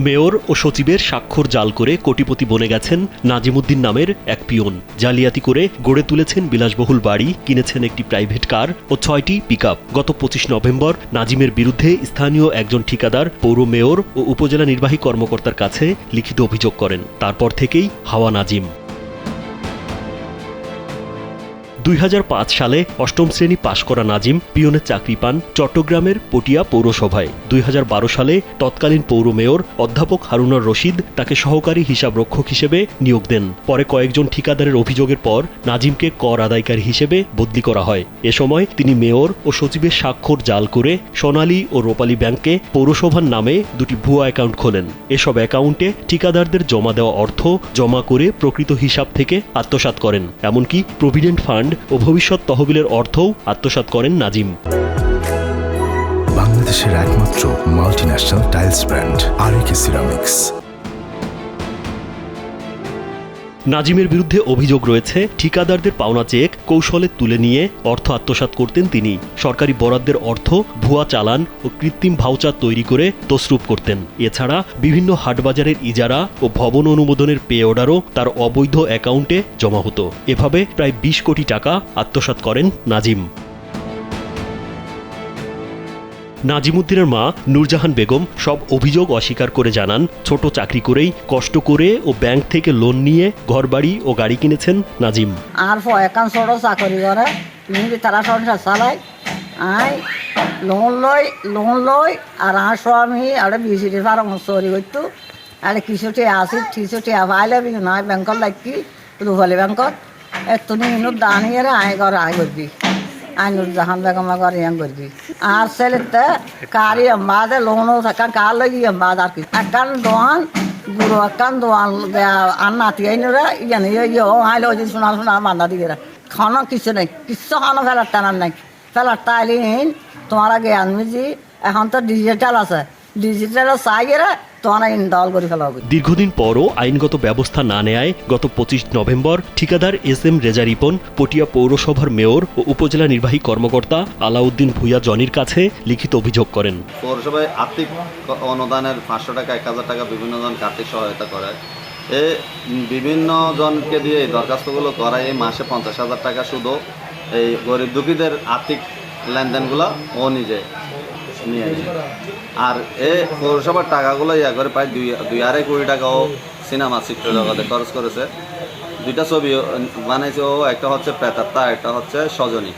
Mayor ও সচিবের স্বাক্ষর জাল করে কোটিপতি বনে গেছেন নাজিমুদ্দিন নামের এক পিয়ন। জালিয়াতি করে গড়ে তুলেছেন বিলাসবহুল বাড়ি, কিনেছেন একটি প্রাইভেট কার ও 6টি পিকআপ। গত 25 নভেম্বর নাজিমের বিরুদ্ধে স্থানীয় একজন ঠিকাদার পৌর মেয়র ও উপজেলা নির্বাহী কর্মকর্তার কাছে লিখিত অভিযোগ করেন। তারপর থেকেই হাওয়া নাজিম। 2005 সালে 8ম শ্রেণী পাশ করা নাজিম পিয়নের চাকরি পান চট্টগ্রামের পটিয়া পৌরসভায়। 2012 সালে তৎকালীন পৌর মেয়র অধ্যাপক হারুনুর রশিদ তাকে সহকারী হিসাবরক্ষক হিসেবে নিয়োগ দেন। পরে কয়েকজন ঠিকাদারের অভিযোগের পর নাজিমকে কর আদায়কারী হিসেবে বদলি করা হয়। এ সময় তিনি মেয়র ও সচিবের স্বাক্ষর জাল করে সোনালী ও রূপালী ব্যাংকে পৌরসভার নামে দুটি ভুয়া অ্যাকাউন্ট খোলেন। এসব অ্যাকাউন্টে ঠিকাদারদের জমা দেওয়া অর্থ জমা করে প্রকৃত হিসাব থেকে আত্মসাৎ করেন। এমনকি প্রভিডেন্ট ফান্ড ও ভবিষ্যৎ তহবিলের অর্থও আত্মসাৎ করেন নাজিম। বাংলাদেশের একমাত্র মাল্টিন্যাশনাল টাইলস ব্র্যান্ড আরএকে সিরামিক্স। নাজিমের বিরুদ্ধে অভিযোগ রয়েছে ঠিকাদারদের পাওনা চেক কৌশলে তুলে নিয়ে অর্থ আত্মসাৎ করতেন তিনি। সরকারি বরাদ্দের অর্থ ভুয়া চালান ও কৃত্রিম ভাউচার তৈরি করে তসরুপ করতেন। এছাড়া বিভিন্ন হাটবাজারের ইজারা ও ভবন অনুমোদনের পে অর্ডারও তার অবৈধ অ্যাকাউন্টে জমা হতো। এভাবে প্রায় 20 কোটি টাকা আত্মসাৎ করেন নাজিম। নাজিমুদ্দিনের মা নূরজাহান বেগম সব অভিযোগ অস্বীকার করে জানান, ছোট চাকরি করেই কষ্ট করে ও ব্যাংক থেকে লোন নিয়ে ঘরবাড়ি ও গাড়ি কিনেছেন নাজিম। আর একান ছোট চাকরি করে কিন্তু তারা সংসার চালায়। আই লোন লই আর আমার স্বামী আরে বিসিটি ফার্ম চুরি করতো। আরে কিছুটি আসি কিছুটি পাইলে নাই ব্যাংকত লাগি রূপালী ব্যাংকত এতনি দাঁড়িয়ে আয় ঘর আয় করবি নূরজাহান বেগম ঘর ইয়াং করবি। আর ছেলেতে কারি এম্বাদে লোনও থাকান কার লাগি এম্বাদ আর কি একান দোয়ান গুরু একান দোয়ান আর নাতি আইনরা ইয়ানি আইলে ওই শোনা বান্ধা দিয়ে খানো কিছু নেই, কিছু খানো ফেলার টানার নাই। ফেলার টাইলি তোমার আগে আনমিজি এখন তো ডিজিটাল আছে, ডিজিটাল চাইয়ে তোমার ইনস্টল করে ফেলা হবে। দীর্ঘদিন পরও আইনগত ব্যবস্থা না নেয় গত 25 নভেম্বর ঠিকাদার SM রেজা রিপন পটিয়া পৌরসভার মেয়র ও উপজেলা নির্বাহী কর্মকর্তা আলাউদ্দিন ভুইয়া জনির কাছে লিখিত অভিযোগ করেন। পৌরসভায় আর্থিক অনুদানের 500 টাকা 1000 টাকা বিভিন্ন জনকে আর্থিক সহায়তা করে। বিভিন্ন জনকে দিয়ে এই দরখাস্তগুলো করায় এই মাসে 50,000 টাকা শুধু এই গরিব দুঃখীদের আর্থিক লেনদেনগুলো ও নিজে নিয়ে আর পৌরসভার টাকাগুলো করে প্রায় 2-2.5 কোটি টাকাও সিনেমা চিত্র জগতে খরচ করেছে। 2টা ছবি বানাইছে ও, একটা হচ্ছে প্রেতাত্মা, একটা হচ্ছে সজনী।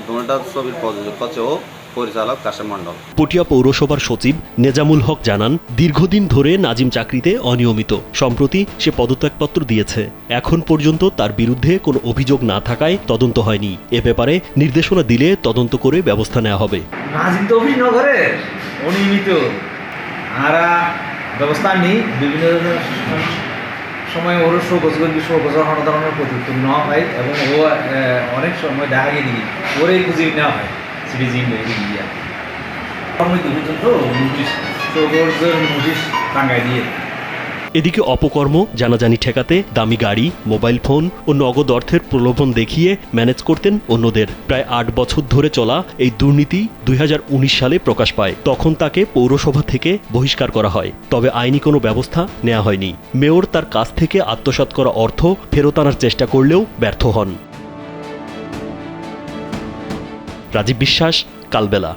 দুটা ছবির প্রযোজক হচ্ছে ও পরিচালক কাশেম মণ্ডল। পটিয়া পৌরসভার সচিব নেজামুল হক জানান, দীর্ঘদিন ধরে নাজিম চাকরিতে অনিয়মিত। সম্প্রতি সে পদত্যাগপত্র দিয়েছে। এখন পর্যন্ত তার বিরুদ্ধে কোনো অভিযোগ না থাকায় তদন্ত হয়নি। এ ব্যাপারে নির্দেশনা দিলে তদন্ত করে ব্যবস্থা নেওয়া হবে। নাজিম তো অভিযোগ করে অনিয়মিত আর ব্যবস্থা নেই। বিভিন্ন সময় ওর শোকজের অনুদানের প্রত্যুত্তর নেওয়া হয় এবং ও অনেক সময় দেখা গিয়ে দিই ওরে খুঁজে নেওয়া হয় সিটিজিং ইন্ডিয়া নোটিশ টাঙ্গাই দিয়ে। এদিকে অপকর্ম জানাজানি ঠেকাতে দামি গাড়ি, মোবাইল ফোন ও নগদ অর্থের প্রলোভন দেখিয়ে ম্যানেজ করতেন অন্যদের। প্রায় 8 বছর ধরে চলা এই দুর্নীতি 2019 সালে প্রকাশ পায়। তখন তাকে পৌরসভা থেকে বহিষ্কার করা হয়, তবে আইনি কোনো ব্যবস্থা নেওয়া হয়নি। মেয়র তার কাছ থেকে আত্মসাৎ করা অর্থ ফেরত আনার চেষ্টা করলেও ব্যর্থ হন। রাজীব বিশ্বাস, কালবেলা।